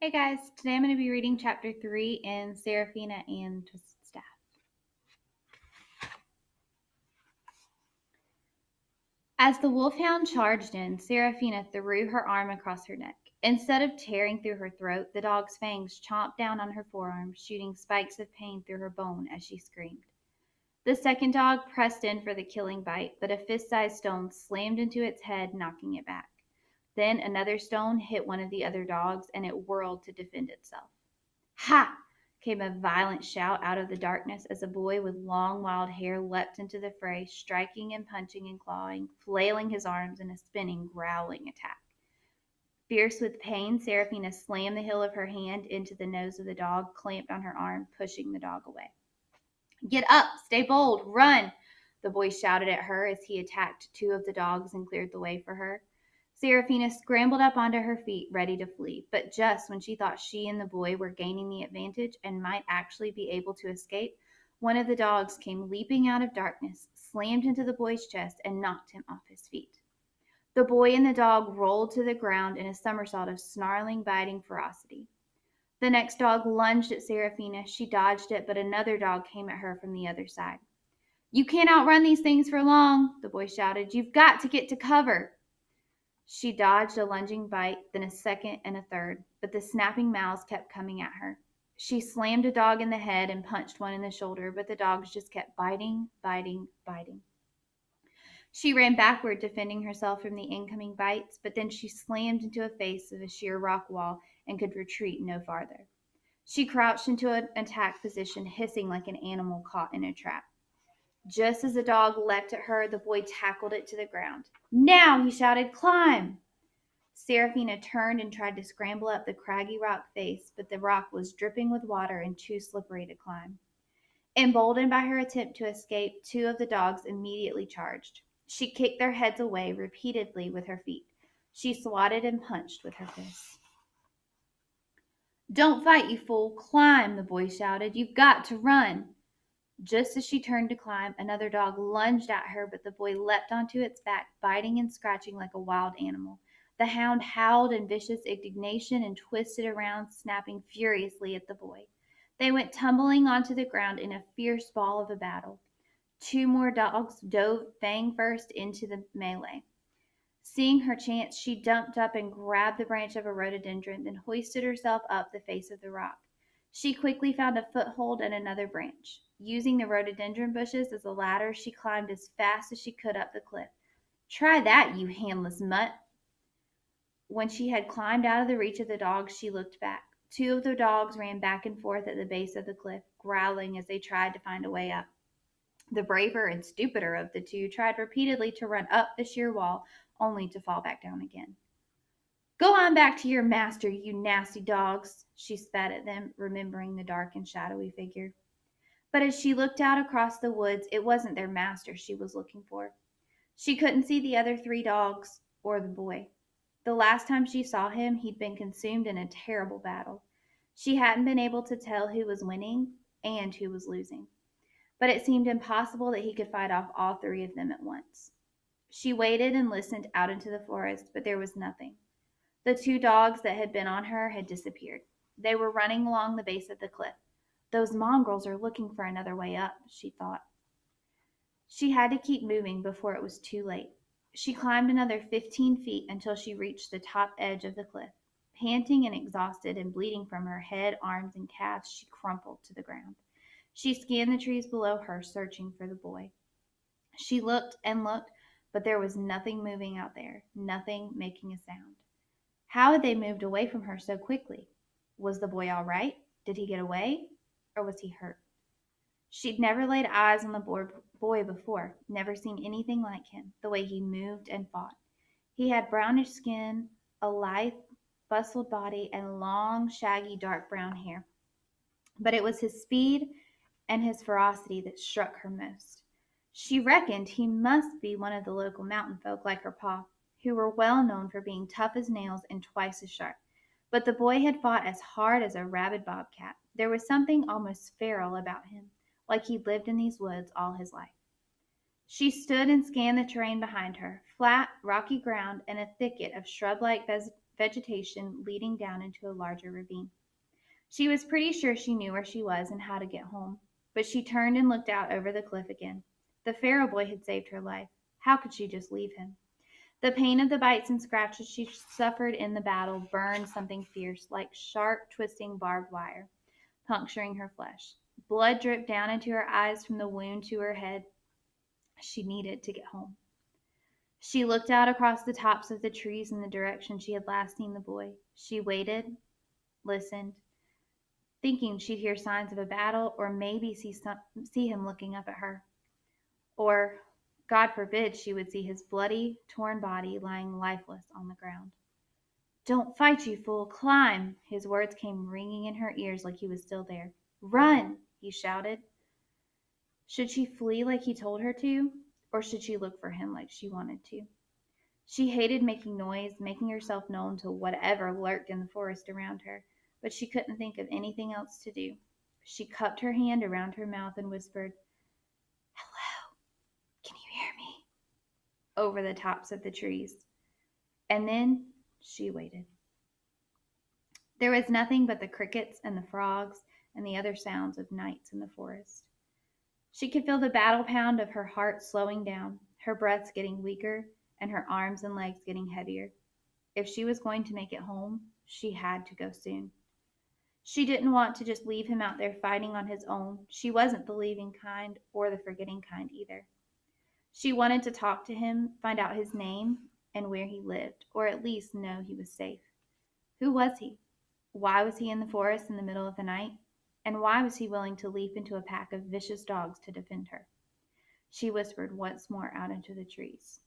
Hey guys, today I'm going to be reading chapter 3 in Serafina and Twisted Staff. As the wolfhound charged in, Serafina threw her arm across her neck. Instead of tearing through her throat, the dog's fangs chomped down on her forearm, shooting spikes of pain through her bone as she screamed. The second dog pressed in for the killing bite, but a fist-sized stone slammed into its head, knocking it back. Then another stone hit one of the other dogs, and it whirled to defend itself. "Ha!" came a violent shout out of the darkness as a boy with long wild hair leapt into the fray, striking and punching and clawing, flailing his arms in a spinning, growling attack. Fierce with pain, Serafina slammed the heel of her hand into the nose of the dog, clamped on her arm, pushing the dog away. "Get up! Stay bold! Run!" the boy shouted at her as he attacked two of the dogs and cleared the way for her. Serafina scrambled up onto her feet, ready to flee, but just when she thought she and the boy were gaining the advantage and might actually be able to escape, one of the dogs came leaping out of darkness, slammed into the boy's chest, and knocked him off his feet. The boy and the dog rolled to the ground in a somersault of snarling, biting ferocity. The next dog lunged at Serafina. She dodged it, but another dog came at her from the other side. "You can't outrun these things for long," the boy shouted. "You've got to get to cover." She dodged a lunging bite, then a second and a third, but the snapping mouths kept coming at her. She slammed a dog in the head and punched one in the shoulder, but the dogs just kept biting, biting, biting. She ran backward, defending herself from the incoming bites, but then she slammed into the face of a sheer rock wall and could retreat no farther. She crouched into an attack position, hissing like an animal caught in a trap. Just as the dog leapt at her, the boy tackled it to the ground. "Now!" he shouted. "Climb!" Serafina turned and tried to scramble up the craggy rock face, but the rock was dripping with water and too slippery to climb. Emboldened by her attempt to escape, two of the dogs immediately charged. She kicked their heads away repeatedly with her feet. She swatted and punched with her fists. "Don't fight, you fool! Climb!" the boy shouted. "You've got to run!" Just as she turned to climb, another dog lunged at her, but the boy leapt onto its back, biting and scratching like a wild animal. The hound howled in vicious indignation and twisted around, snapping furiously at the boy. They went tumbling onto the ground in a fierce ball of a battle. Two more dogs dove fang first into the melee. Seeing her chance, she jumped up and grabbed the branch of a rhododendron, then hoisted herself up the face of the rock. She quickly found a foothold in another branch. Using the rhododendron bushes as a ladder, she climbed as fast as she could up the cliff. "Try that, you handless mutt!" When she had climbed out of the reach of the dogs, she looked back. Two of the dogs ran back and forth at the base of the cliff, growling as they tried to find a way up. The braver and stupider of the two tried repeatedly to run up the sheer wall, only to fall back down again. "Go on back to your master, you nasty dogs," she spat at them, remembering the dark and shadowy figure. But as she looked out across the woods, it wasn't their master she was looking for. She couldn't see the other three dogs or the boy. The last time she saw him, he'd been consumed in a terrible battle. She hadn't been able to tell who was winning and who was losing, but it seemed impossible that he could fight off all three of them at once. She waited and listened out into the forest, but there was nothing. The two dogs that had been on her had disappeared. They were running along the base of the cliff. "Those mongrels are looking for another way up," she thought. She had to keep moving before it was too late. She climbed another 15 feet until she reached the top edge of the cliff. Panting and exhausted and bleeding from her head, arms, and calves, she crumpled to the ground. She scanned the trees below her, searching for the boy. She looked and looked, but there was nothing moving out there, nothing making a sound. How had they moved away from her so quickly? Was the boy all right? Did he get away? Or was he hurt? She'd never laid eyes on the boy before, never seen anything like him, the way he moved and fought. He had brownish skin, a lithe, bustled body, and long, shaggy, dark brown hair. But it was his speed and his ferocity that struck her most. She reckoned he must be one of the local mountain folk like her pa, who were well known for being tough as nails and twice as sharp. But the boy had fought as hard as a rabid bobcat. There was something almost feral about him, like he'd lived in these woods all his life. She stood and scanned the terrain behind her, flat, rocky ground and a thicket of shrub-like vegetation leading down into a larger ravine. She was pretty sure she knew where she was and how to get home, but she turned and looked out over the cliff again. The Pharaoh boy had saved her life. How could she just leave him? The pain of the bites and scratches she suffered in the battle burned something fierce, like sharp, twisting barbed wire, puncturing her flesh. Blood dripped down into her eyes from the wound to her head. She needed to get home. She looked out across the tops of the trees in the direction she had last seen the boy. She waited, listened, thinking she'd hear signs of a battle or maybe see him looking up at her. Or, God forbid, she would see his bloody, torn body lying lifeless on the ground. Don't fight, you fool, climb! His words came ringing in her ears like he was still there. Run! He shouted. Should she flee like he told her to, or should she look for him like she wanted to? She hated making noise, making herself known to whatever lurked in the forest around her, but she couldn't think of anything else to do. She cupped her hand around her mouth and whispered, Hello, can you hear me? Over the tops of the trees. And then she waited. There was nothing but the crickets and the frogs and the other sounds of nights in the forest. She could feel the battle pound of her heart slowing down, her breaths getting weaker, and her arms and legs getting heavier. If she was going to make it home, she had to go soon. She didn't want to just leave him out there fighting on his own. She wasn't the leaving kind or the forgetting kind either. She wanted to talk to him, find out his name and where he lived, or at least know he was safe. Who was he? Why was he in the forest in the middle of the night? And why was he willing to leap into a pack of vicious dogs to defend her? She whispered once more out into the trees.